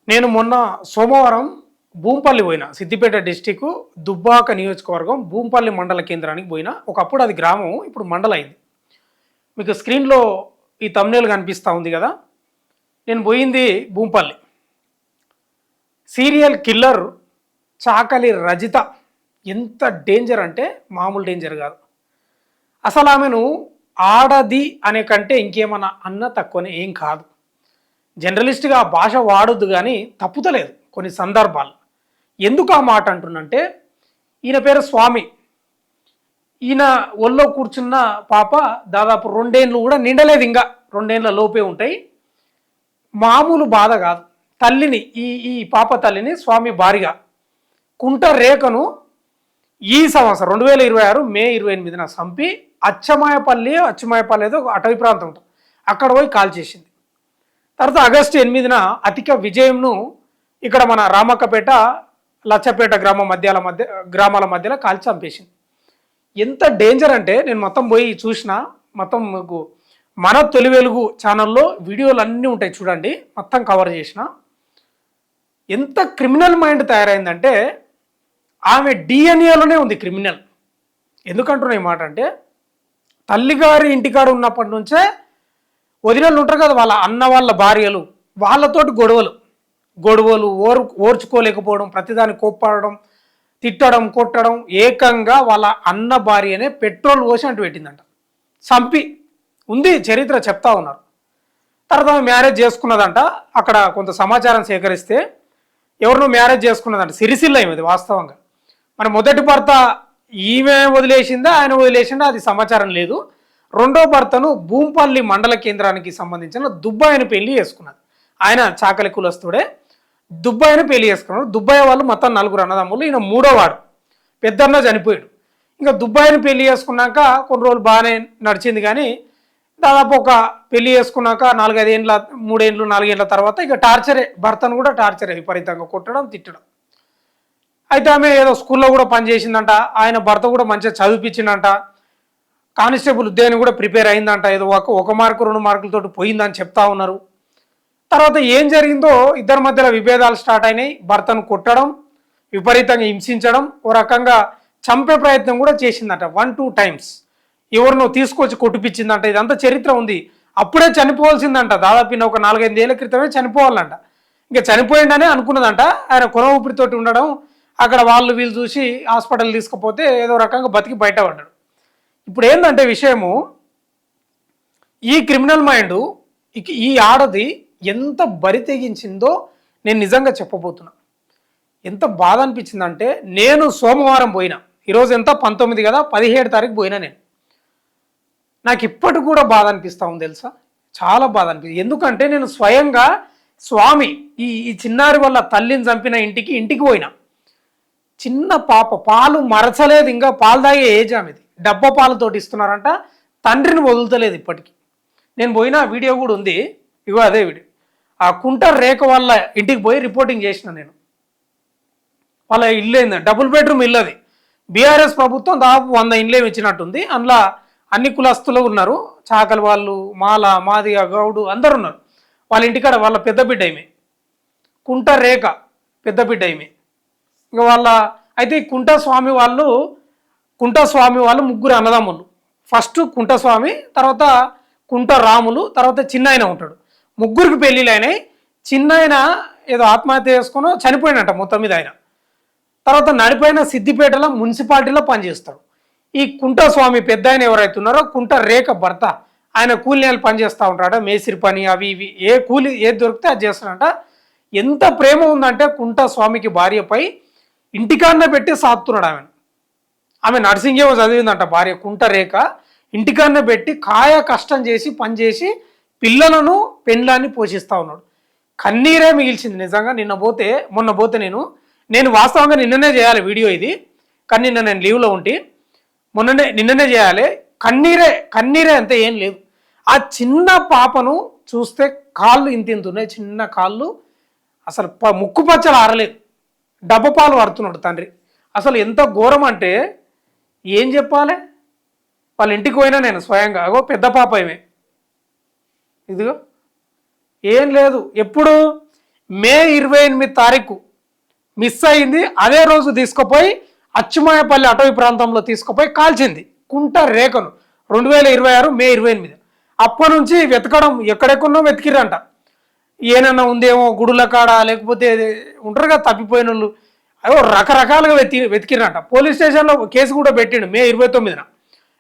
నేను మొన్న సోమవారం భూంపల్లి పోయినా. సిద్దిపేట డిస్టిక్ దుబ్బాక నియోజకవర్గం భూంపల్లి మండల కేంద్రానికి పోయినా. ఒకప్పుడు అది గ్రామం, ఇప్పుడు మండలం అయింది. మీకు స్క్రీన్లో ఈ థంబ్నెయిల్ కనిపిస్తూ ఉంది కదా. నేను పోయింది భూంపల్లి. సీరియల్ కిల్లర్ చాకలి రజిత ఎంత డేంజర్ అంటే మామూలు డేంజర్ కాదు. అసలు ఆమెను ఆడది అనే కంటే ఇంకేమన్నా అన్న తక్కువనే ఏం కాదు. జర్నలిస్ట్గా ఆ భాష వాడొద్దు కానీ తప్పుతలేదు కొన్ని సందర్భాలు. ఎందుకు ఆ మాట అంటున్నంటే, ఈయన పేరు స్వామి. ఈయన ఒళ్ళో కూర్చున్న పాప దాదాపు 2 ఏళ్ళు కూడా నిండలేదు, ఇంకా 2 ఏళ్ళ లోపే ఉంటాయి. మామూలు బాధ కాదు. తల్లిని ఈ ఈ పాప తల్లిని స్వామి భారీగా కుంట రేఖను ఈ సంవత్సరం 2026 మే 28న చంపి అచ్చమాయపల్లి ఏదో అటవీ ప్రాంతం ఉంటుంది, అక్కడ పోయి కాల్ చేసింది. తర్వాత ఆగస్టు 8న అతిక విజయంను ఇక్కడ మన రామక్కపేట లచ్చపేట గ్రామాల మధ్యలో కాల్చి చంపేసింది. ఎంత డేంజర్ అంటే నేను మొత్తం పోయి చూసిన. మొత్తం మీకు మన తొలి వెలుగు ఛానల్లో వీడియోలు అన్నీ ఉంటాయి, చూడండి. మొత్తం కవర్ చేసిన. ఎంత క్రిమినల్ మైండ్ తయారైందంటే ఆమె డిఎన్ఏలోనే ఉంది క్రిమినల్. ఎందుకంటున్నా ఈ మాట అంటే, తల్లిగారి ఇంటికాడ ఉన్నప్పటి నుంచే వదినలు ఉంటారు కదా, వాళ్ళ అన్న వాళ్ళ భార్యలు, వాళ్ళతోటి గొడవలు ఓర్చుకోలేకపోవడం, ప్రతిదాన్ని కోప్పడడం, తిట్టడం, కొట్టడం. ఏకంగా వాళ్ళ అన్న భార్యనే పెట్రోల్ పోసి అంటూ పెట్టిందంట, చంపి ఉంది చరిత్ర చెప్తా ఉన్నారు. తర్వాత మ్యారేజ్ చేసుకున్నదంట. అక్కడ కొంత సమాచారం సేకరిస్తే ఎవరినో మ్యారేజ్ చేసుకున్నదంట, సిరిసిల్ల ఇది వాస్తవంగా. మరి మొదటి భర్త ఈమె వదిలేసిందా ఆయన వదిలేసిందా అది సమాచారం లేదు. రెండో భర్తను భూంపల్లి మండల కేంద్రానికి సంబంధించిన దుబ్బాయిని పెళ్లి చేసుకున్నది. ఆయన చాకలి కులస్తుడే. దుబ్బాయిని పెళ్లి చేసుకున్నాడు. దుబ్బాయి వాళ్ళు మొత్తం 4 అన్నదమ్ములు, ఈయన 3వ వాడు. పెద్దన్న చనిపోయాడు. ఇంకా దుబ్బాయిని పెళ్లి చేసుకున్నాక కొన్ని రోజులు బాగానే నడిచింది, కానీ దాదాపు ఒక పెళ్లి చేసుకున్నాక 4-5 ఏళ్ళ 3 ఏళ్ళు 4 ఏళ్ళ తర్వాత ఇక టార్చరే, భర్తను కూడా టార్చరే, విపరీతంగా కొట్టడం, తిట్టడం. అయితే ఆమె ఏదో స్కూల్లో కూడా పనిచేసిందంట. ఆయన భర్త కూడా మంచిగా చదివిపించిందంట. కానిస్టేబుల్ ఉద్యోగాన్ని కూడా ప్రిపేర్ అయిందంట. ఏదో 1 మార్కు 2 మార్కులతో పోయిందని చెప్తా ఉన్నారు. తర్వాత ఏం జరిగిందో ఇద్దరి మధ్యలో విభేదాలు స్టార్ట్ అయినాయి. భర్తను కొట్టడం, విపరీతంగా హింసించడం, ఓ రకంగా చంపే ప్రయత్నం కూడా చేసిందట 1-2 టైమ్స్. ఎవరినో తీసుకొచ్చి కొట్టిపించిందంట. ఇదంతా చరిత్ర ఉంది. అప్పుడే చనిపోవాల్సిందంట. దాదాపు ఒక 4-5 ఏళ్ల క్రితమే చనిపోవాలంట. ఇంకా చనిపోయిందనే అనుకున్నదంట. ఆయన కొన ఊపిరితోటి ఉండడం, అక్కడ వీళ్ళు చూసి హాస్పిటల్ తీసుకుపోతే ఏదో రకంగా బతికి బయటపడ్డాడు. ఇప్పుడు ఏంటంటే విషయము, ఈ క్రిమినల్ మైండ్ ఈ ఆడది ఎంత బరి తెగించిందో నేను నిజంగా చెప్పబోతున్నా. ఎంత బాధ అనిపించిందంటే, నేను సోమవారం పోయినా, ఈరోజు ఎంత 19 కదా, 17 తారీఖు పోయినా నేను. నాకు ఇప్పటికి కూడా బాధ అనిపిస్తూ ఉంది తెలుసా, చాలా బాధ అనిపిస్తుంది. ఎందుకంటే నేను స్వయంగా స్వామి ఈ చిన్నారి వల్ల తల్లిని చంపిన ఇంటికి పోయినా. చిన్న పాప పాలు మరచలేదు, ఇంకా పాలు తాగే ఏజ్ ఆమెది. డబ్బా పాలతోటి ఇస్తున్నారంట. తండ్రిని వదులుతలేదు ఇప్పటికీ. నేను పోయిన వీడియో కూడా ఉంది, ఇగో అదే వీడియో. ఆ కుంట రేఖ వాళ్ళ ఇంటికి పోయి రిపోర్టింగ్ చేసిన నేను. వాళ్ళ ఇల్లు ఏంది, డబుల్ బెడ్రూమ్ ఇల్లు అది. బీఆర్ఎస్ ప్రభుత్వం దాదాపు 100 ఇండ్లు ఇచ్చినట్టుంది. అందులో అన్ని కులస్తులు ఉన్నారు. చాకలి వాళ్ళు, మాల, మాదిగ, గౌడు అందరు ఉన్నారు. వాళ్ళ ఇంటికాడ వాళ్ళ పెద్ద బిడ్డ ఈమె, కుంట రేఖ పెద్ద బిడ్డ ఈమె. ఇంకా అయితే ఈ కుంటస్వామి వాళ్ళు 3 అన్నదమ్ములు. ఫస్ట్ కుంటస్వామి, తర్వాత కుంట రాములు, తర్వాత చిన్నాయన ఉంటాడు. 3కి పెళ్ళిళ్ళు అయినాయి. చిన్నాయన ఏదో ఆత్మహత్య చేసుకుని చనిపోయినట్ట మొత్తం మీద ఆయన. తర్వాత నడిపోయిన సిద్దిపేటలో మున్సిపాలిటీలో పనిచేస్తాడు. ఈ కుంటస్వామి పెద్ద ఆయన ఎవరైతే ఉన్నారో కుంట రేఖ భర్త, ఆయన కూలీలు పనిచేస్తూ ఉంటాడు. మేసిరి పని అవి ఇవి ఏ కూలి ఏది దొరికితే అది చేస్తాడంట. ఎంత ప్రేమ ఉందంటే కుంటస్వామికి భార్యపై ఇంటికాడనే పెట్టి సాత్తున్నాడు ఆమె నర్సింగ్ ఏమో చదివిందంట భార్య కుంట రేఖ. ఇంటికాడనే పెట్టి కష్టం చేసి పనిచేసి పిల్లలను పెండ్లాన్ని పోషిస్తూ ఉన్నాడు. కన్నీరే మిగిల్చింది నిజంగా. మొన్న పోతే నేను వాస్తవంగా నిన్ననే చేయాలి వీడియో ఇది, కానీ నిన్న నేను లీవ్లో ఉంటే నిన్ననే చేయాలి. కన్నీరే అంతే, ఏం లేదు. ఆ చిన్న పాపను చూస్తే కాళ్ళు ఇంతున్నాయి, చిన్న కాళ్ళు, అసలు ముక్కు పచ్చలు ఆరలేదు. డబ్బ పాలు పడుతున్నాడు తండ్రి. అసలు ఎంత ఘోరం అంటే ఏం చెప్పాలి. వాళ్ళ ఇంటికి పోయినా నేను స్వయంగా. అగో పెద్ద పాప ఏమే, ఇదిగో ఏం లేదు. ఎప్పుడు మే 28 తారీఖు మిస్ అయింది. అదే రోజు తీసుకుపోయి అచ్చుమాయపల్లి అటవీ ప్రాంతంలో తీసుకుపోయి కాల్చింది కుంట రేఖను 2026 మే 28. అప్పటి నుంచి వెతకడం ఎక్కడెక్కడో వెతికిరంట. ఏనన్నా ఉందేమో గుడుల కాడ, లేకపోతే ఉంటారు కదా తప్పిపోయిన వాళ్ళు, అయ్యో రకరకాలుగా వెతికిరంట. పోలీస్ స్టేషన్లో కేసు కూడా పెట్టిండు మే 29.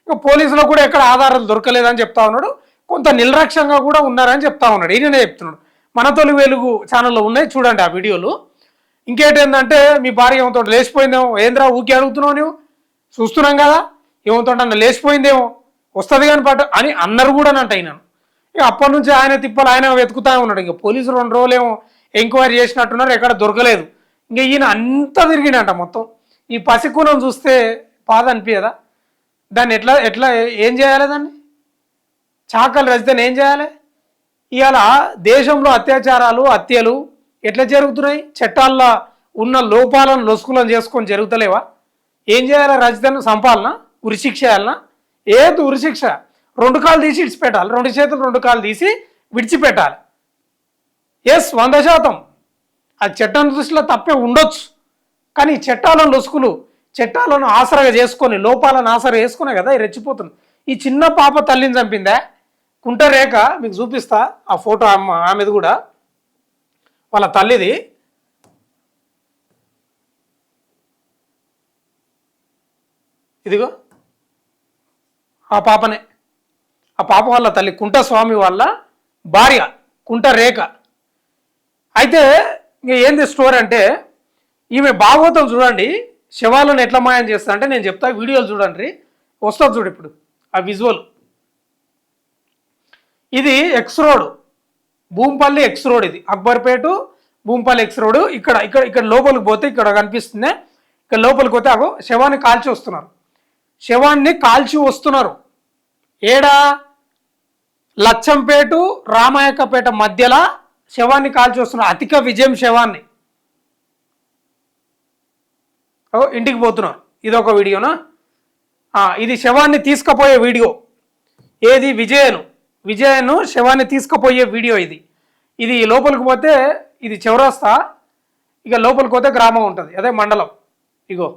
ఇక పోలీసులో కూడా ఎక్కడ ఆధారాలు దొరకలేదని చెప్తా ఉన్నాడు. కొంత నిర్లక్ష్యంగా కూడా ఉన్నారని చెప్తా ఉన్నాడు. ఈయననే చెప్తున్నాడు. మన తొలి వెలుగు ఛానల్లో ఉన్నాయి, చూడండి ఆ వీడియోలు. ఇంకేంటంటే మీ భార్య ఏమవుతో లేచిపోయిందేమో, ఏంద్రా ఊకే అడుగుతున్నావు నువ్వు, చూస్తున్నాం కదా, ఏమవుతో అన్న లేచిపోయిందేమో, వస్తుంది కానీ పట్ట అని అన్నారు కూడా అంట అయినాను. ఇక అప్పటి నుంచి ఆయన తిప్పలు ఆయన వెతుకుతా ఉన్నాడు. ఇంకా పోలీసులు 2 రోజులేమో ఎంక్వైరీ చేసినట్టున్నారు, ఎక్కడ దొరకలేదు. ఇంకా ఈయన అంతా తిరిగినంట మొత్తం. ఈ పసికూనం చూస్తే బాధ అనిపించదా? దాన్ని ఎట్లా ఎట్లా ఏం చేయాలి? దాన్ని చాకలి రచితని ఏం చేయాలి? ఇవాళ దేశంలో అత్యాచారాలు, హత్యలు ఎట్లా జరుగుతున్నాయి? చట్టాల్లో ఉన్న లోపాలను లొసుకులను చేసుకొని జరుగుతలేవా? ఏం చేయాలి? రచితను సంపాలన, ఉరిశిక్ష చేయాలనా? ఏది ఉరిశిక్ష? 2 కాళ్ళు తీసి విడిచిపెట్టాలి, 2 చేతులు 2 కాళ్ళు తీసి విడిచిపెట్టాలి. ఎస్, 100%. అది చట్టం దృష్టిలో తప్పే ఉండొచ్చు. కానీ చట్టాలను లొసుకులు, చట్టాలను ఆసరగా చేసుకొని, లోపాలను ఆసరగా చేసుకునే కదా రెచ్చిపోతుంది. ఈ చిన్న పాప తల్లిని చంపిందా కుంట రేఖ. మీకు చూపిస్తా ఆ ఫోటో, ఆమెది కూడా వాళ్ళ తల్లిది. ఇదిగో ఆ పాపనే, ఆ పాప వాళ్ళ తల్లి కుంట స్వామి వాళ్ళ భార్య కుంట రేఖ. అయితే ఇంక ఏంది స్టోరీ అంటే, ఈమె భాగవతం చూడండి, శవాలను ఎట్లా మాయం చేస్తా అంటే నేను చెప్తా, వీడియోలు చూడండి, వస్తుంది చూడు ఇప్పుడు ఆ విజువల్. ఇది X road, Bhoompally X road, ఇది అక్బర్పేట భూంపల్లి ఎక్స్ రోడ్. ఇక్కడ ఇక్కడ ఇక్కడ లోపలికి పోతే ఇక్కడ కనిపిస్తుంది, ఇక్కడ లోపలికి పోతే అగో శవాన్ని కాల్చి వస్తున్నారు. శవాన్ని కాల్చి వస్తున్నారు ఏడా? లచ్చంపేట రామాయకపేట మధ్యలో శవాన్ని కాల్చి వస్తున్నారు. అతిక విజయం శవాన్ని ఇంటికి పోతున్నారు. ఇది ఒక వీడియోనా? ఇది శవాన్ని తీసుకుపోయే వీడియో. ఏది? విజయను శవాన్ని తీసుకుపోయే వీడియో ఇది. ఇది లోపలికి పోతే ఇది చౌరస్తా, ఇక లోపలికి పోతే గ్రామం ఉంటుంది, అదే మండలం. ఇగో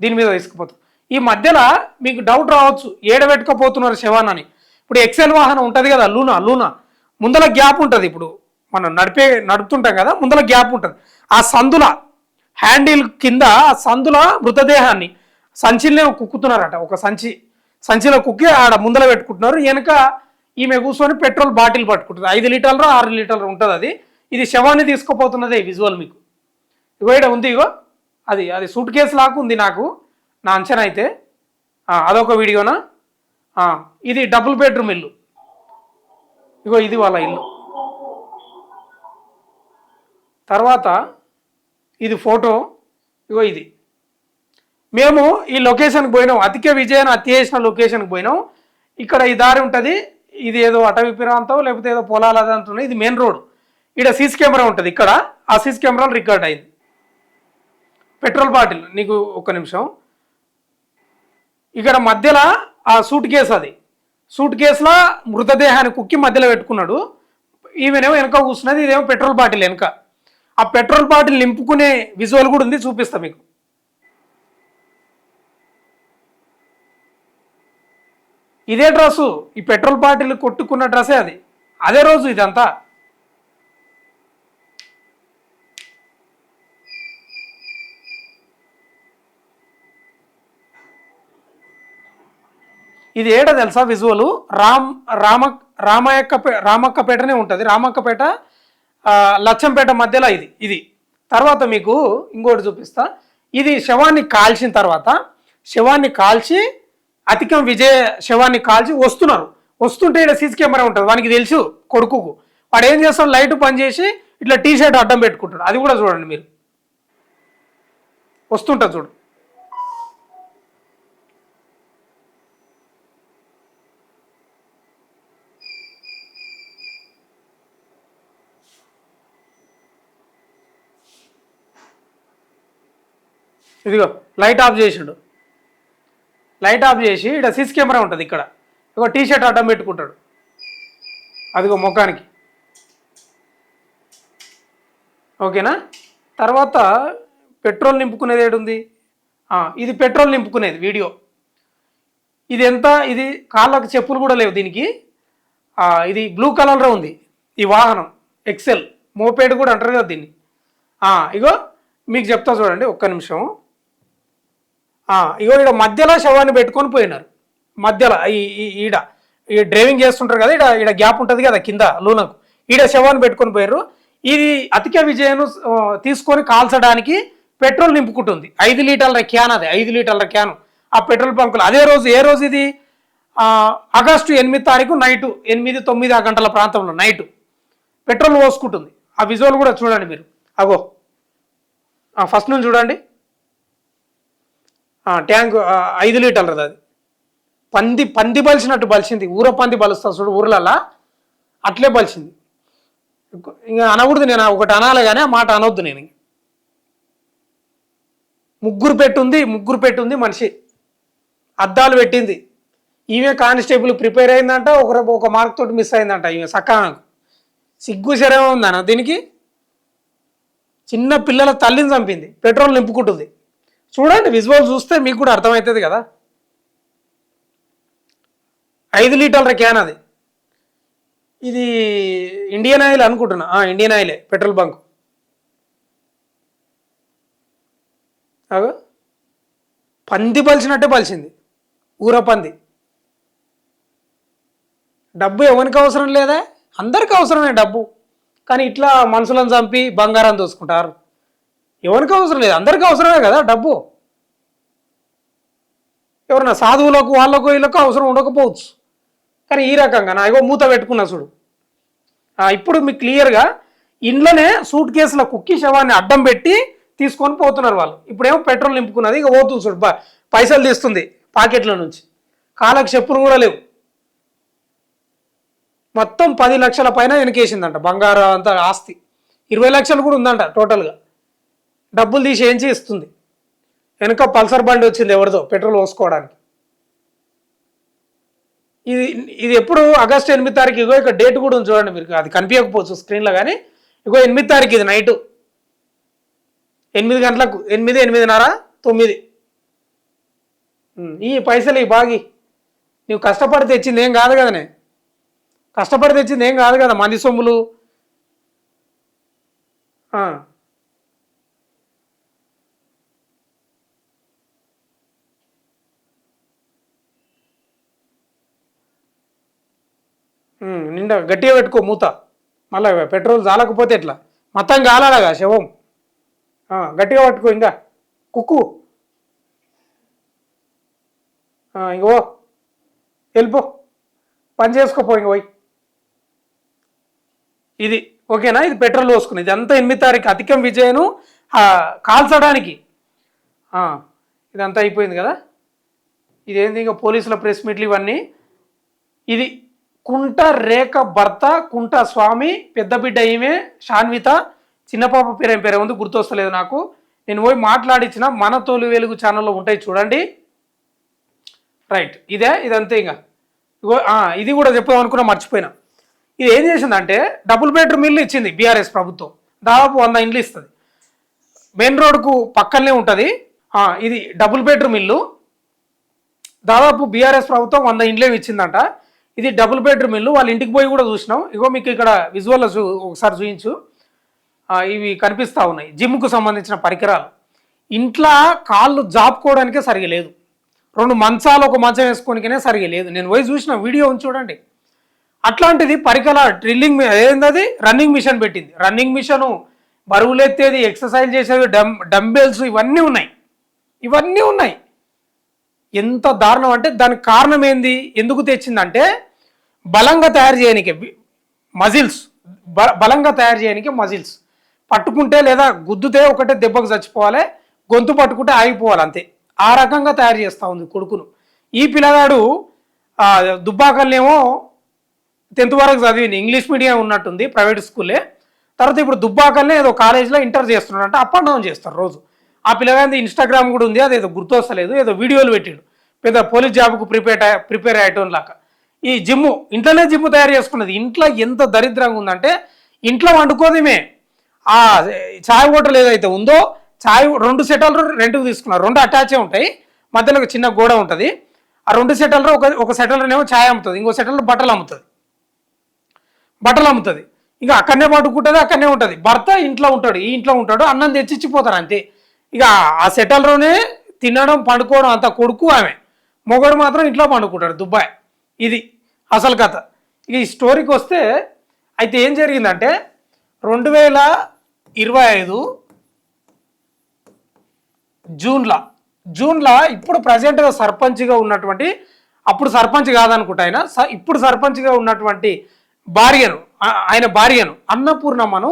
దీని మీద తీసుకుపోతాం. ఈ మధ్యలో మీకు డౌట్ రావచ్చు, ఏడబెట్టుకపోతున్నారు శవాన్ని. ఇప్పుడు ఎక్సెల్ వాహనం ఉంటుంది కదా, లూనా ముందల గ్యాప్ ఉంటుంది. ఇప్పుడు మనం నడుపుతుంటాం కదా, ముందల గ్యాప్ ఉంటుంది. ఆ సందుల హ్యాండిల్ కింద ఆ సందుల మృతదేహాన్ని సంచిలో కుక్కుతున్నారట. ఒక సంచిలో కుక్కి ఆడ ముందల పెట్టుకుంటున్నారు. వెనక ఈమె కూర్చొని పెట్రోల్ బాటిల్ పట్టుకుంటుంది. 5 లీటర్లు 6 లీటర్లు ఉంటుంది అది. ఇది శవాన్ని తీసుకుపోతున్నదే విజువల్ మీకు ఇగో ఉంది. ఇగో అది సూట్ కేసు లాగా ఉంది నాకు, నా అంచనా అయితే. అదొక వీడియోనా? ఇది డబుల్ బెడ్రూమ్ ఇల్లు. ఇగో ఇది వాళ్ళ ఇల్లు. తర్వాత ఇది ఫోటో. ఇగో ఇది. మేము ఈ లొకేషన్కి పోయినాం, అతికే విజయను హత్య చేసిన లొకేషన్కి పోయినాం. ఇక్కడ ఈ దారి ఉంటుంది, ఇది ఏదో అటవీ ప్రాంతం లేకపోతే ఏదో పొలాలు అది అంటున్నాయి. ఇది మెయిన్ రోడ్. ఇక్కడ సీసీ కెమెరా ఉంటుంది, ఇక్కడ ఆ సీసీ కెమెరాలు రికార్డ్ అయింది. పెట్రోల్ బాటిల్, నీకు ఒక్క నిమిషం, ఇక్కడ మధ్యలో ఆ సూట్ కేసు, అది సూట్ కేసులో మృతదేహాన్ని కుక్కి మధ్యలో పెట్టుకున్నాడు. ఈమెనేమో వెనక కూర్చున్నది, ఇదేమో పెట్రోల్ బాటిల్ వెనక. ఆ పెట్రోల్ బాటిల్ నింపుకునే విజువల్ కూడా ఉంది, చూపిస్తా మీకు. ఇదే డ్రెస్సు, ఈ పెట్రోల్ బాటిల్ కొట్టుకున్న డ్రెస్సే అది, అదే రోజు ఇదంతా. ఇది ఏడ తెలుసా విజువల్? రామక్కపేటనే ఉంటుంది, రామక్కపేట లచ్చంపేట మధ్యలో ఇది. తర్వాత మీకు ఇంకోటి చూపిస్తా. ఇది శవాన్ని కాల్చిన తర్వాత, శవాన్ని కాల్చి అతికం విజయ శవాన్ని కాల్చి వస్తుంటే ఇక్కడ సీసీ కెమెరా ఉంటుంది. వానికి తెలుసు కొడుకుకు, వాడు ఏం చేస్తాడు, లైట్ పని చేసి ఇట్లా టీ షర్ట్ అడ్డం పెట్టుకుంటాడు. అది కూడా చూడండి మీరు, వస్తుంటుంది చూడు. ఇదిగో లైట్ ఆఫ్ చేసాడు, లైట్ ఆఫ్ చేసి ఇక్కడ సీసీ కెమెరా ఉంటుంది, ఇక్కడ ఇగో టీ షర్ట్ అడ్డం పెట్టుకుంటాడు. అదిగో ముఖానికి ఓకేనా. తర్వాత పెట్రోల్ నింపుకునేది ఏడుంది, ఇది పెట్రోల్ నింపుకునేది వీడియో. ఇది ఎంత, ఇది కాళ్ళకు చెప్పులు కూడా లేవు దీనికి. ఇది బ్లూ కలర్లో ఉంది ఈ వాహనం, ఎక్సెల్ మోపేడ్ కూడా అంటారు కదా దీన్ని. ఇగో మీకు చెప్తా చూడండి ఒక్క నిమిషం. ఇగో ఈడ మధ్యలో శవాన్ని పెట్టుకొని పోయినారు, మధ్యలో ఈడ ఈ డ్రైవింగ్ చేస్తుంటారు కదా, ఈడ గ్యాప్ ఉంటుంది కదా కింద లూనకు, ఈడ శవాన్ని పెట్టుకొని పోయారు. ఇది అతిక విజయను తీసుకొని కాల్చడానికి పెట్రోల్ నింపుకుంటుంది. 5 లీటర్ల క్యాన్, అది 5 లీటర్ల క్యాన్ ఆ పెట్రోల్ బంకులు. అదే రోజు, ఏ రోజు ఇది, ఆగస్టు 8 తారీఖు నైటు 8-9 గంటల ప్రాంతంలో నైటు పెట్రోల్ పోసుకుంటుంది. ఆ విజువల్ కూడా చూడండి మీరు. అగో ఫస్ట్ నుంచి చూడండి, ట్యాంక్ 5 లీటర్లది. అది పంది బలిసినట్టు బలిసింది, ఊర పంది బలుస్తా చూడు ఊర్లల్లా, అట్లే బలిసింది. ఇంకా అనకూడదు, నేను ఒకటి అనాలి కానీ ఆ మాట అనొద్దు నేను. ముగ్గురు పెట్టుంది మనిషి, అద్దాలు పెట్టింది. ఈమె కానిస్టేబుల్ ప్రిపేర్ అయిందంట, ఒక మార్క్ తోటి మిస్ అయిందంట ఈమె. సకాలకు సిగ్గు శరం ఉందన్న దీనికి. చిన్న పిల్లల తల్లిని చంపింది, పెట్రోల్ నింపుకుంటుంది. చూడండి విజువల్ చూస్తే మీకు కూడా అర్థమవుతుంది కదా. 5 లీటర్ల క్యాన్ అది. ఇది ఇండియన్ ఆయిల్ అనుకుంటున్నా, ఇండియన్ ఆయిలే పెట్రోల్ బంక్. అగో పంది బలిసినట్టే బలిసింది, ఊర పంది. డబ్బు ఎవరికి అవసరం లేదా, అందరికి అవసరమే డబ్బు. కానీ ఇట్లా మనుషులను చంపి బంగారం దోసుకుంటారు. ఎవరికి అవసరం లేదు, అందరికీ అవసరమే కదా డబ్బు. ఎవరన్నా సాధువులకు వాళ్ళకు వీళ్ళకు అవసరం ఉండకపోవచ్చు, కానీ ఈ రకంగా ఇగో మూత పెట్టుకున్నా చూడు. ఇప్పుడు మీకు క్లియర్గా ఇంట్లోనే సూట్ కేసుల కుక్కి శవాన్ని అడ్డం పెట్టి తీసుకొని పోతున్నారు వాళ్ళు. ఇప్పుడేమో పెట్రోల్ నింపుకున్నది, ఇక పోతుంది చూడు, పైసలు తీస్తుంది పాకెట్ల నుంచి. కాళ్ళకు చెప్పులు కూడా లేవు. మొత్తం 10 లక్షల పైన వెనకేసిందంట బంగారం అంతా, ఆస్తి 20 లక్షలు కూడా ఉందంట టోటల్గా. డబ్బులు తీసి ఏంచి ఇస్తుంది. వెనక పల్సర్ బండి వచ్చింది ఎవరిదో పెట్రోల్ పోసుకోవడానికి. ఇది ఎప్పుడు, ఆగస్టు 8 తారీఖు. ఇగో ఇక డేట్ కూడా ఉంది చూడండి మీరు, అది కనిపించకపోవచ్చు స్క్రీన్లో కానీ. ఇగో 8 తారీఖు ఇది నైటు 8 గంటలకు, 8, 8:30, 9. ఈ పైసలు ఈ బాగి నువ్వు కష్టపడి తెచ్చింది ఏం కాదు కదనే, కష్టపడి తెచ్చింది ఏం కాదు కదా మంది సొమ్ములు. నిండా గట్టిగా పెట్టుకో మూత, మళ్ళీ పెట్రోల్ చాలకపోతే ఎట్లా, మొత్తం కాలాలగా శవం. గట్టిగా పట్టుకో, ఇంకా కుక్కు. ఇంకో వెళ్ళిపో, పని చేసుకోపో ఇంక పోయి. ఇది ఓకేనా, ఇది పెట్రోల్ పోసుకుని. ఇది అంతా 8 తారీఖు అతికం విజయను కాల్చడానికి. ఇదంతా అయిపోయింది కదా. ఇదేంది ఇంకా పోలీసుల ప్రెస్ మీట్లు ఇవన్నీ. ఇది కుంట రేఖ భర్త కుంట స్వామి, పెద్ద బిడ్డ ఈమె శాన్విత, చిన్న పాప పేరు ఉంది గుర్తొస్తలేదు నాకు. నేను పోయి మాట్లాడించిన మన తోలు వెలుగు ఛానల్లో ఉంటాయి చూడండి. రైట్, ఇదంతే. ఇంకా ఇగో ఇది కూడా చెప్దాం అనుకున్నా, మర్చిపోయినా. ఇది ఏం చేసిందంటే డబుల్ బెడ్రూమ్ ఇల్లు ఇచ్చింది బీఆర్ఎస్ ప్రభుత్వం. దాదాపు 100 ఇండ్లు ఇస్తుంది. మెయిన్ రోడ్కు పక్కనే ఉంటుంది. ఇది డబుల్ బెడ్రూమ్ ఇల్లు. దాదాపు బీఆర్ఎస్ ప్రభుత్వం 100 ఇండ్లే ఇచ్చిందంట. ఇది డబుల్ బెడ్రూమ్ ఇల్లు. వాళ్ళ ఇంటికి పోయి కూడా చూసినాం. ఇగో మీకు ఇక్కడ విజువల్లో ఒకసారి చూపించు. ఇవి కనిపిస్తూ ఉన్నాయి, జిమ్కు సంబంధించిన పరికరాలు. ఇంట్లో కాళ్ళు జాపుకోవడానికే సరిగా లేదు, 2 మంచాలు ఒక మంచం వేసుకోనికనే సరిగా లేదు. నేను పోయి చూసిన వీడియో చూడండి. అట్లాంటిది పరికరాలు, డ్రిల్లింగ్ ఏందది, రన్నింగ్ మిషన్ పెట్టింది. రన్నింగ్ మిషను, బరువులెత్తేది, ఎక్సర్సైజ్ చేసేది, డంబెల్స్ ఇవన్నీ ఉన్నాయి. ఎంత దారుణం అంటే దానికి కారణం ఏంది, ఎందుకు తెచ్చిందంటే బలంగా తయారు చేయడానికి మజిల్స్, బలంగా తయారు చేయడానికి మజిల్స్. పట్టుకుంటే లేదా గుద్దుతే ఒకటే దెబ్బకు చచ్చిపోవాలి, గొంతు పట్టుకుంటే ఆగిపోవాలి, అంతే. ఆ రకంగా తయారు చేస్తూ ఉంది కొడుకును. ఈ పిల్లగాడు దుబ్బాకల్నేమో 10th వరకు చదివింది, ఇంగ్లీష్ మీడియం ఉన్నట్టుంది, ప్రైవేట్ స్కూలే. తర్వాత ఇప్పుడు దుబ్బాకల్నే ఏదో కాలేజ్లో ఇంటర్ చేస్తున్నాడు అంటే, అప్ అండ్ డౌన్ చేస్తారు రోజు. ఆ పిల్లగాది ఇన్స్టాగ్రామ్ కూడా ఉంది, అదేదో గుర్తొస్తలేదు, ఏదో వీడియోలు పెట్టిండు పెద్ద పోలీస్ జాబ్కు ప్రిపేర్ అయ్యేటోన్ లాగా. ఈ ఇంట్లోనే జిమ్ తయారు చేసుకున్నది. ఇంట్లో ఎంత దరిద్రంగా ఉందంటే, ఇంట్లో వండుకోదేమే, ఆ ఛాయ్ హోటల్ ఏదైతే ఉందో ఛాయ్ 2 సెటర్లు రెంట్కి తీసుకున్నారు. 2 అటాచే ఉంటాయి, మధ్యలో ఒక చిన్న గోడ ఉంటుంది. ఆ 2 సెటర్లు ఒక సెటర్లోనేమో ఛాయ్ అమ్ముతుంది, ఇంకో సెటర్లో బట్టలు అమ్ముతుంది. ఇక అక్కడనే పడుకుంటుంది, అక్కడనే ఉంటుంది. భర్త ఇంట్లో ఉంటాడు, ఈ ఇంట్లో ఉంటాడు, అన్నం తెచ్చిచ్చిపోతారు అంతే. ఇక ఆ సెటల్లోనే తినడం పండుకోవడం అంతా కొడుకు ఆమె, మొగడు మాత్రం ఇంట్లో పండుకుంటాడు దుబాయ్. ఇది అసలు కథ. ఇక ఈ స్టోరీకి వస్తే అయితే ఏం జరిగిందంటే 2025 జూన్లో ఇప్పుడు ప్రజెంట్గా సర్పంచ్గా ఉన్నటువంటి, అప్పుడు సర్పంచ్ కాదనుకుంటా ఆయన, ఇప్పుడు సర్పంచ్గా ఉన్నటువంటి ఆయన భార్యను అన్నపూర్ణమ్మను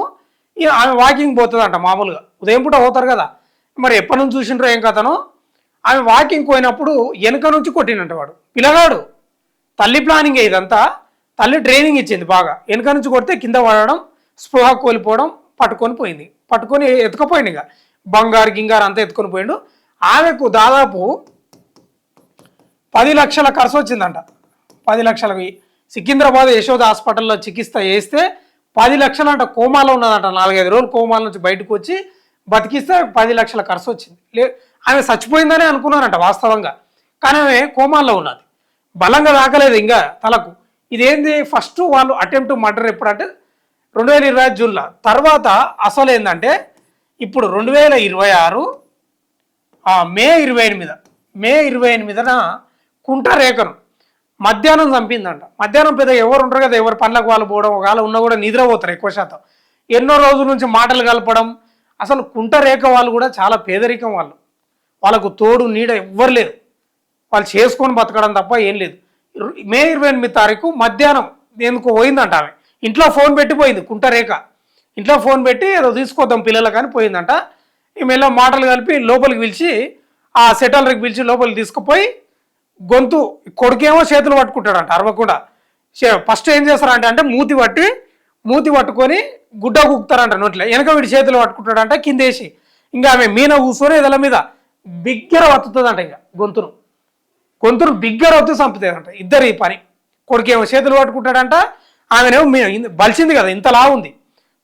ఆమె వాకింగ్ పోతుందంట. మామూలుగా ఉదయం పూట పోతారు కదా, మరి ఎప్పటి నుంచి చూసిండ్రో ఏం కథనో, ఆమె వాకింగ్ పోయినప్పుడు వెనక నుంచి కొట్టినంట వాడు పిల్లగాడు. తల్లి ప్లానింగ్ ఇదంతా, తల్లి ట్రైనింగ్ ఇచ్చింది బాగా. వెనక నుంచి కొడితే కింద పడడం, స్పృహ కోల్పోవడం, పట్టుకొని ఎత్తుకపోయింది. ఇక గింగారు అంతా ఎత్తుకొని పోయిండు. ఆమెకు దాదాపు 10 లక్షల ఖర్చు వచ్చిందంట. 10 లక్షలకి సికింద్రాబాద్ యశోద హాస్పిటల్లో చికిత్స చేస్తే 10 లక్షలు అంట. కోమాలో ఉన్నదంట, 4-5 రోజులు కోమాల నుంచి బయటకు వచ్చి బతికిస్తే 10 లక్షల ఖర్చు వచ్చింది. ఆమె చచ్చిపోయిందనే అనుకున్నారంట వాస్తవంగా, కానీ ఆమె కోమాల్లో ఉన్నది, బలంగా తాకలేదు ఇంకా తలకు. ఇదేంది ఫస్ట్ వాళ్ళు అటెంప్ట్ మర్డర్ ఎప్పుడంటే 2025 జూన్లో. తర్వాత అసలు ఏంటంటే ఇప్పుడు 2026 మే 28న కుంట రేఖను మధ్యాహ్నం చంపిందంట. మధ్యాహ్నం పెద్ద ఎవరు ఉంటారు కదా, ఎవరు పనులకు వాళ్ళు పోవడం, ఒకవేళ ఉన్నా కూడా నిద్రపోతారు ఎక్కువ శాతం. ఎన్నో రోజుల నుంచి మాటలు కలపడం. అసలు కుంట రేఖ వాళ్ళు కూడా చాలా పేదరికం, వాళ్ళకు తోడు నీడ ఎవ్వరు లేరు, వాళ్ళు చేసుకొని బతకడం తప్ప ఏం లేదు. మే 28 తారీఖు మధ్యాహ్నం ఎందుకు పోయిందంట ఆమె, ఇంట్లో ఫోన్ పెట్టిపోయింది కుంట రేఖ. ఇంట్లో ఫోన్ పెట్టి ఏదో తీసుకొద్దాం పిల్లలకు అని పోయిందంట. ఈ మెల్ల మాటలు కలిపి లోపలికి పిలిచి, ఆ సెటల్కి పిలిచి లోపలికి తీసుకుపోయి గొంతు, కొడుకేమో చేతులు పట్టుకుంటాడంట అరవకుండా. ఫస్ట్ ఏం చేస్తారంటే మూతి పట్టుకొని గుడ్డ కుక్కుతారంట నోట్లో, వెనక వీడి చేతులు పట్టుకుంటాడంట కిందేసి. ఇంకా ఆమె మీన కూర్చొని ఇదల మీద బిగ్గర వత్తుతుందంట. ఇంకా గొంతును బిగ్గర వత్తు చంపుతుందంట. ఇద్దరు ఈ పని. కొడుకేమో చేతులు పట్టుకుంటాడంట, ఆమెనేమో బలిసింది కదా ఇంతలా ఉంది,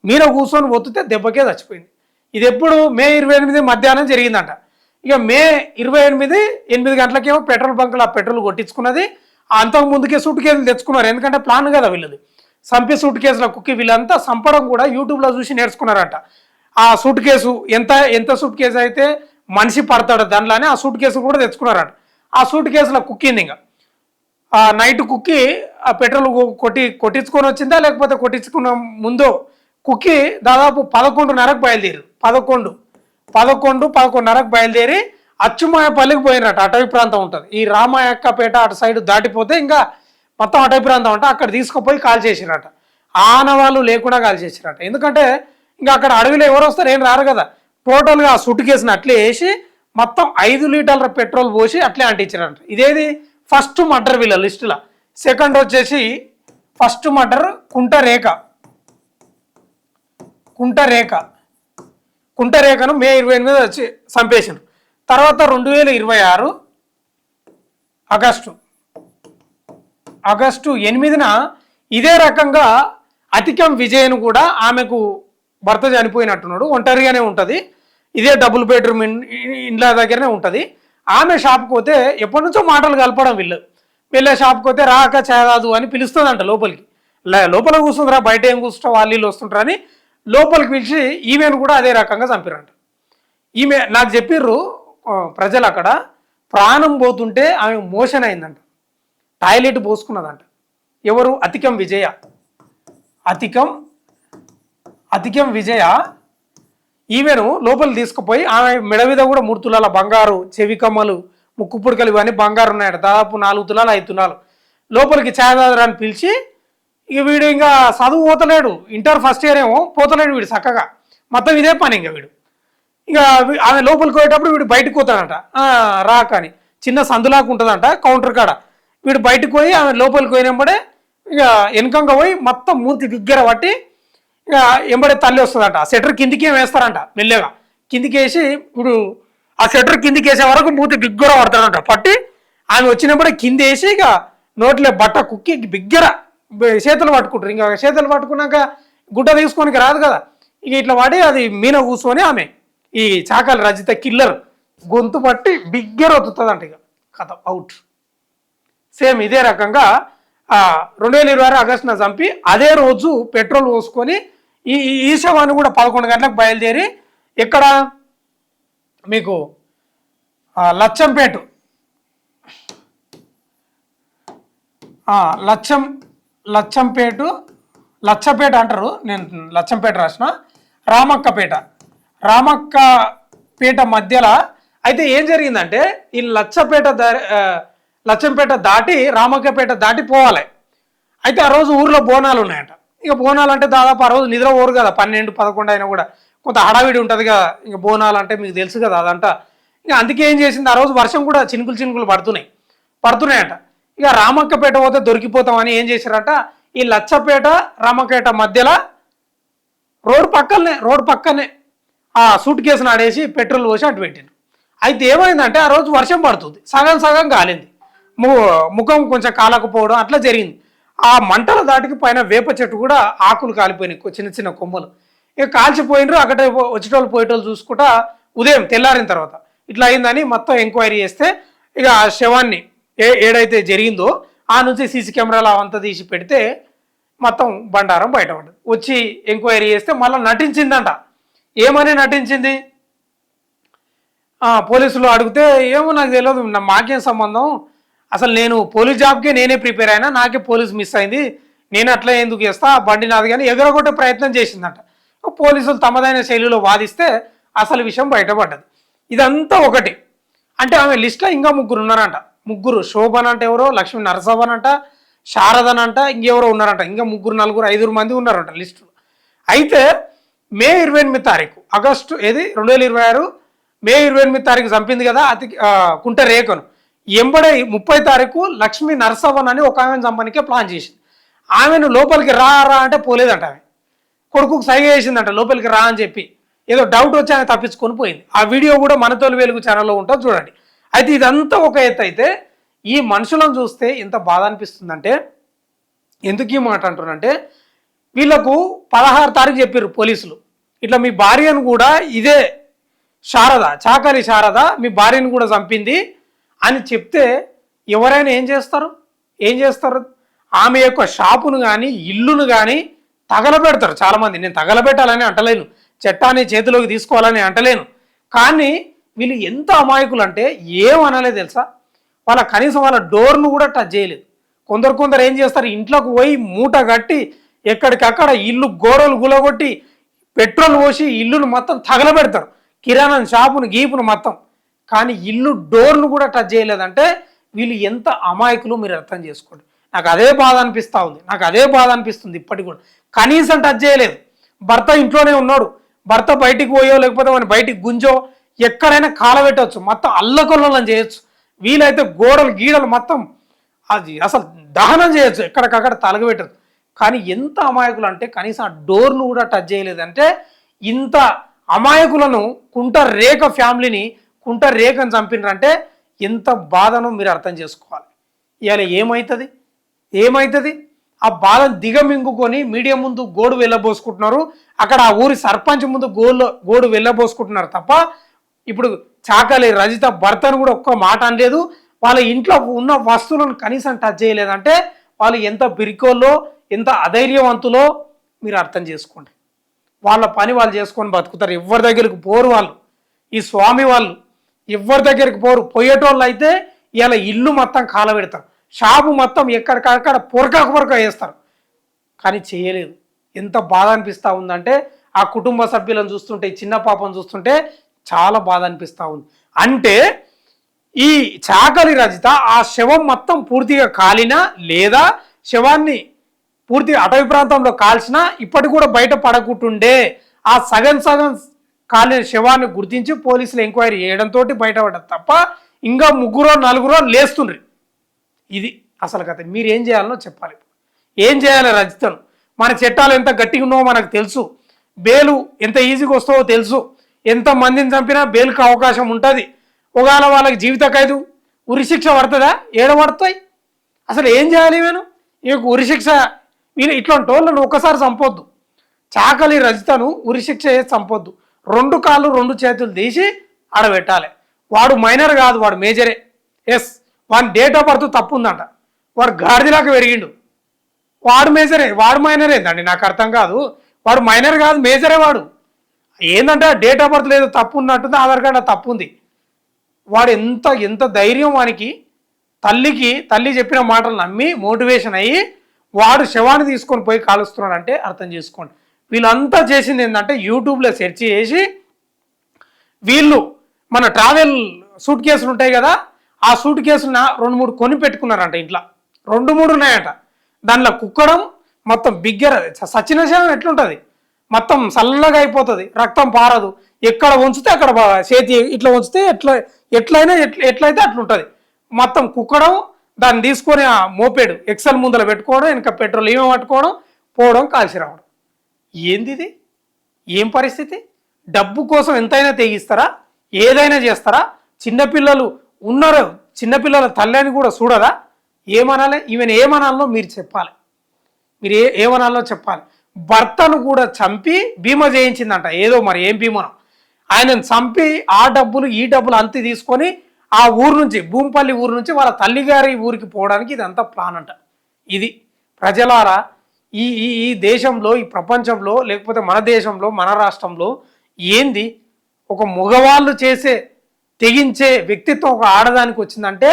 మీన కూర్చొని ఒత్తితే దెబ్బకే చచ్చిపోయింది. ఇది ఎప్పుడు మే 28 మధ్యాహ్నం జరిగిందంట. ఇక మే 28 8 గంటలకేమో పెట్రోల్ బంకులో ఆ పెట్రోల్ కొట్టించుకున్నది. అంతకు ముందుకే సూట్ కేసులు తెచ్చుకున్నారు, ఎందుకంటే ప్లాన్ కదా వీళ్ళది. సంపి సూట్ కేసుల కుక్కి వీళ్ళంతా సంపడం కూడా యూట్యూబ్లో చూసి నేర్చుకున్నారంట. ఆ సూట్ కేసు ఎంత సూట్ కేసు అయితే మనిషి పడతాడు దాంట్లోనే ఆ సూట్ కేసు కూడా తెచ్చుకున్నారంట. ఆ సూట్ కేసులో కుక్కింది. ఇంకా ఆ నైట్ కుక్కి ఆ పెట్రోల్ కొట్టించుకొని వచ్చిందా లేకపోతే కొట్టించుకున్న ముందో కుక్కి దాదాపు 11:30కు బయలుదేరు. 11:30కు బయలుదేరి అచ్చుమాయపల్లికి పోయినట్టు. అటవీ ప్రాంతం ఉంటుంది, ఈ రామాయక్కపేట అటు సైడ్ దాటిపోతే ఇంకా మొత్తం అటవీ ప్రాంతం అంటే అక్కడ తీసుకుపోయి కాల్ చేసిరట. ఆనవాళ్ళు లేకుండా కాల్ చేసిరట. ఎందుకంటే ఇంకా అక్కడ అడవిలో ఎవరు వస్తారు, ఏం రారు కదా. టోటల్గా ఆ సుట్టు కేసుని అట్లే వేసి మొత్తం 5 లీటర్ల పెట్రోల్ పోసి అట్లే అంటించారంట. ఇదేది ఫస్ట్ మర్డర్ వీళ్ళ లిస్టులో. సెకండ్ వచ్చేసి ఫస్ట్ మర్డర్ కుంట రేఖను మే 28 వచ్చి చంపేసారు. తర్వాత 2026 ఆగస్టు 8న ఇదే రకంగా అతికం విజయను కూడా, ఆమెకు భర్త చనిపోయినట్టున్నాడు, ఒంటరిగానే ఉంటుంది, ఇదే డబుల్ బెడ్రూమ్ ఇండ్ల దగ్గరనే ఉంటుంది. ఆమె షాప్కి పోతే ఎప్పటి నుంచో మాటలు కలపడం వీళ్ళే షాప్కి పోతే రాక చేదాదు అని పిలుస్తుందంట లోపలికి. లోపల కూర్చుందిరా, బయట ఏం కూర్చుంటా వాళ్ళు వస్తుంటారు అని లోపలికి పిలిచి ఈమెను కూడా అదే రకంగా చంపిరంట. ఈమె నాకు చెప్పిర్రు ప్రజలు, అక్కడ ప్రాణం పోతుంటే ఆమె మోషన్ అయిందంట, టాయిలెట్ పోసుకున్నదంట. ఎవరు? అతికం విజయ ఈమెను లోపలికి తీసుకుపోయి ఆమె మెడ మీద కూడా 3 తులాల బంగారు, చెవి కమ్మలు, ముక్కు పుడకలు ఇవన్నీ బంగారు ఉన్నాయట. దాదాపు 4 తులాలు 5 తులాలు. లోపలికి ఛాయదాదని పిలిచి, ఇక వీడు ఇంకా చదువు పోతలేడు, ఇంటర్ ఫస్ట్ ఇయర్ ఏమో పోతలేడు వీడు చక్కగా, మొత్తం ఇదే పని. ఇంకా వీడు ఇక ఆమె లోపలికి పోయేటప్పుడు వీడు బయటకు పోతాడంట, రాక అని చిన్న సందులాగా ఉంటుందంట కౌంటర్ కాడ. వీడు బయటకు పోయి ఆమె లోపలికి పోయినప్పుడే ఇక వెనకంగా పోయి మొత్తం మూర్తి దగ్గర పట్టి ఇక ఎంబడే తల్లి వస్తుందంట. ఆ షట్టర్ కిందికి ఏం వేస్తారంట, మెల్లగా కిందికి వేసి ఇప్పుడు ఆ షట్టర్ కిందికి వేసే వరకు మూతి బిగ్గర పడతాడంట. పట్టి ఆమె వచ్చినప్పుడే కింద వేసి ఇక నోట్లో బట్ట కుక్కి బిగ్గర చేతులు పట్టుకుంటారు. ఇంకా చేతులు పట్టుకున్నాక గుడ్డ తీసుకోనికి రాదు కదా, ఇక ఇట్లా పడి అది మీన కూర్చొని ఆమె ఈ చాకలి రజిత కిల్లర్ గొంతు పట్టి బిగ్గర ఒత్తుతుందంట. ఇక కథ అవుట్. సేమ్ ఇదే రకంగా 2026 ఆగస్టున చంపి అదే రోజు పెట్రోల్ పోసుకొని ఈ ఈ శవాన్ని కూడా 11 గంటలకు బయలుదేరి ఎక్కడ మీకు లచ్చంపేట లచ్చపేట అంటారు, నేను లచ్చంపేట రాసిన, రామక్కపేట మధ్యలో. అయితే ఏం జరిగిందంటే ఈ లచ్చంపేట దాటి రామక్కపేట దాటి పోవాలి. అయితే ఆ రోజు ఊర్లో బోనాలు ఉన్నాయంట. ఇక బోనాలు అంటే దాదాపు ఆ రోజు నిద్ర పోరు కదా, 12, 11 అయినా కూడా కొంత హడావిడి ఉంటుంది కదా. ఇక బోనాలు అంటే మీకు తెలుసు కదా అదంతా. ఇక అందుకే ఏం చేసింది, ఆ రోజు వర్షం కూడా చినుకులు పడుతున్నాయంట. ఇక రామక్కపేట పోతే దొరికిపోతామని ఏం చేశారట, ఈ లచ్చపేట రామక్కపేట మధ్యలో రోడ్ పక్కనే ఆ సూట్ కేసును ఆడేసి పెట్రోల్ పోసి అటు పెట్టిండు. అయితే ఏమైందంటే ఆ రోజు వర్షం పడుతుంది, సగం కాలింది, ముఖం కొంచెం కాలకపోవడం అట్లా జరిగింది. ఆ మంటల దాటికి పైన వేప చెట్టు కూడా ఆకులు కాలిపోయినాయి, చిన్న కొమ్మలు. ఇక కాల్చిపోయినరు. అక్కడ వచ్చేటోళ్ళు పోయేటోళ్ళు చూసుకుంటా ఉదయం తెల్లారిన తర్వాత ఇట్లా అయిందని మొత్తం ఎంక్వైరీ చేస్తే ఇక ఆ శవాన్ని ఏడైతే జరిగిందో ఆ నుంచి సీసీ కెమెరాలు అవంతా తీసి పెడితే మొత్తం బండారం బయటపడ్డది. వచ్చి ఎంక్వైరీ చేస్తే మళ్ళీ నటించిందంట. ఏమని నటించింది, పోలీసులు అడిగితే ఏమో నాకు తెలియదు, మాకేం సంబంధం, అసలు నేను పోలీస్ జాబ్కే నేనే ప్రిపేర్ అయినా, నాకే పోలీస్ మిస్ అయింది, నేను అట్లా ఎందుకు చేస్తా, బండి నాది కానీ ఎగరగొట్టే ప్రయత్నం చేసిందంట. పోలీసులు తమదైన శైలిలో వాదిస్తే అసలు విషయం బయటపడ్డది. ఇదంతా ఒకటి. అంటే ఆమె లిస్ట్లో ఇంకా 3 ఉన్నారంట. 3 శోభన్ అంటే ఎవరో, లక్ష్మీ నరసవన్ అంట, శారదన్ అంట, ఇంకెవరో ఉన్నారంట. ఇంకా 3, 4, 5 మంది ఉన్నారంట లిస్టులో. అయితే మే 28 తారీఖు ఆగస్టు 2026 మే 28 తారీఖు చంపింది కదా కుంట రేఖను. ఎంబడే 30 తారీఖు లక్ష్మీ నరసవన్ అని ఒక ఆమెను చంపనికే ప్లాన్ చేసింది. ఆమెను లోపలికి రా అంటే పోలేదంట. ఆమె కొడుకుకు సైగ చేసిందంట లోపలికి రా అని చెప్పి. ఏదో డౌట్ వచ్చి ఆమె తప్పించుకొని పోయింది. ఆ వీడియో కూడా మన తోలు వెలుగు ఛానల్లో ఉంటుంది, చూడండి. అయితే ఇదంతా ఒక ఎత్తు అయితే ఈ మనుషులను చూస్తే ఎంత బాధ అనిపిస్తుందంటే, ఎందుకు ఈ మాట అంటున్నానంటే, వీళ్ళకు 16 తారీఖు చెప్పారు పోలీసులు, ఇట్లా మీ భార్యను కూడా ఇదే చాకలి శారద మీ భార్యను కూడా చంపింది అని చెప్తే ఎవరైనా ఏం చేస్తారు, ఆమె యొక్క షాపును కానీ ఇల్లును కానీ తగలబెడతారు చాలామంది. నేను తగలబెట్టాలని అంటలేను, చట్టాన్ని చేతిలోకి తీసుకోవాలని అంటలేను. కానీ వీళ్ళు ఎంత అమాయకులు అంటే ఏమనలేదు తెలుసా, కనీసం వాళ్ళ డోర్ను కూడా టచ్ చేయలేదు. కొందరు ఏం చేస్తారు, ఇంట్లోకి పోయి మూట కట్టి ఎక్కడికక్కడ ఇల్లు గోడలు గులగొట్టి పెట్రోల్ పోసి ఇల్లును మొత్తం తగలబెడతారు, కిరాణా షాపును గీపును మొత్తం. కానీ ఇల్లు డోర్ను కూడా టచ్ చేయలేదంటే వీళ్ళు ఎంత అమాయకులు మీరు అర్థం చేసుకోండి. నాకు అదే బాధ అనిపిస్తుంది ఇప్పటికి కూడా. కనీసం టచ్ చేయలేదు. భర్త ఇంట్లోనే ఉన్నాడు, భర్త బయటికి పోయో లేకపోతే వాడిని బయటికి గుంజో ఎక్కడైనా కాలబెట్టవచ్చు, మొత్తం అల్లకొల్లం చేయొచ్చు. వీలైతే గోడలు గీడలు మొత్తం అది అసలు దహనం చేయొచ్చు, ఎక్కడికక్కడ తలగబెట్టచ్చు. కానీ ఎంత అమాయకులు అంటే కనీసం ఆ డోర్ను కూడా టచ్ చేయలేదంటే, ఇంత అమాయకులను కుంట ఫ్యామిలీని కుంట రేఖను చంపినారంటే ఎంత బాధనో మీరు అర్థం చేసుకోవాలి. ఇవాళ ఏమవుతుంది ఆ బాధను దిగమింగుకొని మీడియా ముందు గోడు వెళ్ళబోసుకుంటున్నారు, అక్కడ ఆ ఊరి సర్పంచ్ ముందు గోడు వెళ్ళబోసుకుంటున్నారు తప్ప ఇప్పుడు చాకలి రజిత భర్తను కూడా ఒక్క మాట అనలేదు. వాళ్ళ ఇంట్లో ఉన్న వస్తువులను కనీసం టచ్ చేయలేదంటే వాళ్ళు ఎంత బిరికోల్లో ఎంత అధైర్యవంతులో మీరు అర్థం చేసుకోండి. వాళ్ళ పని వాళ్ళు చేసుకొని బతుకుతారు, ఎవరి దగ్గరికి పోరు వాళ్ళు. ఈ స్వామి వాళ్ళు ఎవరి దగ్గరికి పోరు. పోయేటోళ్ళు అయితే ఇలా ఇల్లు మొత్తం కాలబెడతారు, షాపు మొత్తం ఎక్కడికక్కడ పొరక వేస్తారు. కానీ చేయలేదు. ఎంత బాధ అనిపిస్తూ ఉందంటే ఆ కుటుంబ సభ్యులను చూస్తుంటే, చిన్న పాపను చూస్తుంటే చాలా బాధ అనిపిస్తూ ఉంది. అంటే ఈ చాకలి రజిత ఆ శవం మొత్తం పూర్తిగా కాలినా లేదా శవాన్ని పూర్తి అటవీ ప్రాంతంలో కాల్చినా ఇప్పటికి కూడా బయట పడకుంటుండే. ఆ సగం కాలిన శవాన్ని గుర్తించి పోలీసులు ఎంక్వైరీ చేయడంతో బయటపడ్డది తప్ప ఇంకా 3, 4 లేస్తుండ్రి. ఇది అసలు కథ. మీరు ఏం చేయాలనో చెప్పాలి. ఏం చేయాలి రజితను? మన చట్టాలు ఎంత గట్టిగా ఉన్నావో మనకు తెలుసు, బెయిలు ఎంత ఈజీగా వస్తుందో తెలుసు, ఎంత మందిని చంపినా బెయిల్కి అవకాశం ఉంటుంది. ఒకవేళ వాళ్ళకి జీవిత ఖైదు ఉరిశిక్ష పడుతుందా? పడతాయి. అసలు ఏం చేయాలి? నేను ఇక ఉరిశిక్ష ఇట్లాంటి వాళ్ళను ఒక్కసారి చంపొద్దు. చాకలి రజితను ఉరిశిక్ష చేసి చంపొద్దు, 2 కాళ్ళు 2 చేతులు తీసి ఆడబెట్టాలి. వాడు మైనర్ కాదు, వాడు మేజరే. ఎస్, వాడి డేట్ ఆఫ్ బర్త్ తప్పు ఉందంట, వాడు గాడిదలాగా పెరిగిండు. వాడు మేజరే, వాడు మైనర్ ఏందండి నాకు అర్థం కాదు. వాడు మైనర్ కాదు, మేజరే వాడు. ఏంటంటే డేట్ ఆఫ్ బర్త్ లేదు, తప్పు ఉన్నట్టుంది, ఆధార్ కార్డు తప్పు ఉంది. వాడు ఎంత ఎంత ధైర్యం వానికి. తల్లి చెప్పిన మాటలు నమ్మి మోటివేషన్ అయ్యి వాడు శవాన్ని తీసుకొని పోయి కాలుస్తున్నాడంటే అర్థం చేసుకోండి. వీళ్ళంతా చేసింది ఏంటంటే యూట్యూబ్లో సెర్చ్ చేసి వీళ్ళు మన ట్రావెల్ సూట్ కేసులు ఉంటాయి కదా, ఆ సూట్ కేసులు 2-3 కొని పెట్టుకున్నారంట. ఇంట్లో 2-3 ఉన్నాయంట. దానిలో కుక్కడం మొత్తం బిగ్గర సచిన శవం ఎట్లుంటుంది, మొత్తం చల్లగా అయిపోతుంది, రక్తం పారదు. ఎక్కడ ఉంచితే అక్కడ చేతి ఇట్లా ఉంచితే ఎట్లయితే అట్లుంటుంది. మొత్తం కుక్కడం, దాన్ని తీసుకొని ఆ మోపేడు ఎక్సెల్ ముందర పెట్టుకోవడం, వెనక పెట్రోల్ ఏమో పట్టుకోవడం, పోవడం, కాల్చి రావడం. ఏంది ఇది? ఏం పరిస్థితి? డబ్బు కోసం ఎంతైనా తెగిస్తారా, ఏదైనా చేస్తారా? చిన్నపిల్లలు ఉన్నారు, చిన్నపిల్లల తల్లిని కూడా చూడరా? ఏమనాలి? ఈవెన్ ఏమనాలో మీరు చెప్పాలి, మీరు ఏమనాలో చెప్పాలి. భర్తను కూడా చంపి బీమా చేయించిందంట, ఏదో మరి ఏం బీమానో. ఆయనను చంపి ఆ డబ్బులు ఈ డబ్బులు అంతే తీసుకొని ఆ ఊరు నుంచి, భూంపల్లి ఊరు నుంచి వాళ్ళ తల్లిగారి ఊరికి పోవడానికి ఇదంతా ప్లాన్ అంట. ఇది ప్రజలారా, ఈ ఈ దేశంలో, ఈ ప్రపంచంలో, లేకపోతే మన దేశంలో, మన రాష్ట్రంలో ఏంది ఒక మగవాళ్ళు చేసే తెగించే వ్యక్తిత్వం ఒక ఆడదానికి వచ్చిందంటే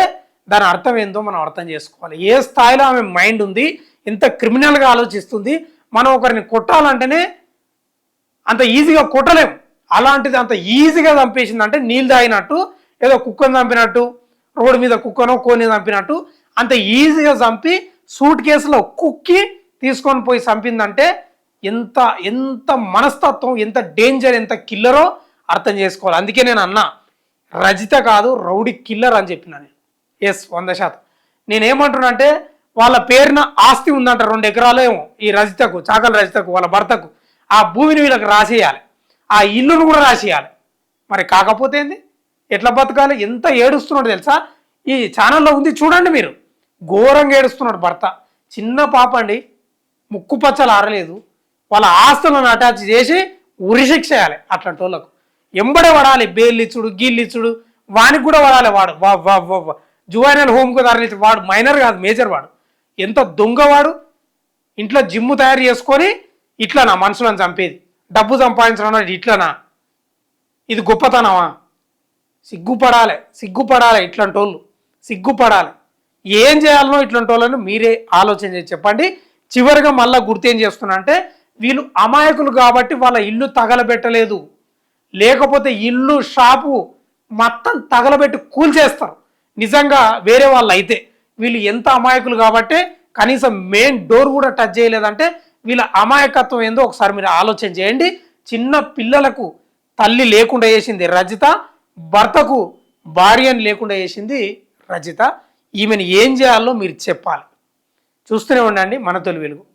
దాని అర్థం ఏందో మనం అర్థం చేసుకోవాలి. ఏ స్థాయిలో ఆమె మైండ్ ఉంది, ఎంత క్రిమినల్గా ఆలోచిస్తుంది. మనం ఒకరిని కొట్టాలంటేనే అంత ఈజీగా కొట్టలేం, అలాంటిది అంత ఈజీగా చంపేసిందంటే నీళ్ళు తాగినట్టు, ఏదో కుక్కను చంపినట్టు, రోడ్డు మీద కుక్కనో కోని చంపినట్టు అంత ఈజీగా చంపి సూట్ కేసులో కుక్కి తీసుకొని పోయి చంపిందంటే ఎంత ఎంత మనస్తత్వం, ఎంత డేంజర్, ఎంత కిల్లరో అర్థం చేసుకోవాలి. అందుకే నేను అన్నా, రజిత కాదు రౌడీ కిల్లర్ అని చెప్పిన నేను. ఎస్, 100%. నేనేమంటున్నా అంటే వాళ్ళ పేరున ఆస్తి ఉందంట, 2 ఎకరాలు ఏమో ఈ రజితకు, చాకలి రజితకు, వాళ్ళ భర్తకు. ఆ భూమిని వీళ్ళకి రాసేయాలి, ఆ ఇల్లును కూడా రాసేయాలి. మరి కాకపోతే ఏంది? ఎట్లా బతకాలి? ఎంత ఏడుస్తున్నాడు తెలుసా? ఈ ఛానల్లో ఉంది చూడండి మీరు, ఘోరంగా ఏడుస్తున్నాడు భర్త. చిన్న పాప అండి, ముక్కు పచ్చలు ఆరలేదు. వాళ్ళ ఆస్తులను అటాచ్ చేసి ఉరిశిక్ష చేయాలి అట్లాంటి వాళ్ళకు. ఎంబడే పడాలి, బెయిల్ ఇచ్చుడు, గీళ్ళు ఇచ్చుడు, వానికి కూడా పడాలి. వాడు జువైనల్ హోమ్కు తరలించి, వాడు మైనర్ కాదు, మేజర్. వాడు ఎంత దొంగవాడు. ఇంట్లో జిమ్ము తయారు చేసుకొని ఇట్లనా మనుషులను చంపేది, డబ్బు సంపాదించడం ఇట్లనా? ఇది గొప్పతనమా? సిగ్గుపడాలి ఇట్లాంటి వాళ్ళు, సిగ్గుపడాలి. ఏం చేయాలనో ఇట్లాంటి వాళ్ళని మీరే ఆలోచన చేసి చెప్పండి. చివరిగా మళ్ళీ గుర్తేం చేస్తున్నా అంటే, వీళ్ళు అమాయకులు కాబట్టి వాళ్ళ ఇల్లు తగలబెట్టలేదు, లేకపోతే ఇల్లు షాపు మొత్తం తగలబెట్టి కూల్చేస్తారు. నిజంగా వేరే వాళ్ళు అయితే వీళ్ళు ఎంత అమాయకులు కాబట్టి కనీసం మెయిన్ డోర్ కూడా టచ్ చేయలేదంటే వీళ్ళ అమాయకత్వం ఏందో ఒకసారి మీరు ఆలోచన చేయండి. చిన్న పిల్లలకు తల్లి లేకుండా చేసింది రజిత, భర్తకు భార్యను లేకుండా చేసింది రజిత. ఈమెను ఏం చేయాలో మీరు చెప్పాలి. చూస్తూనే ఉండండి మన తొలి వెలుగు.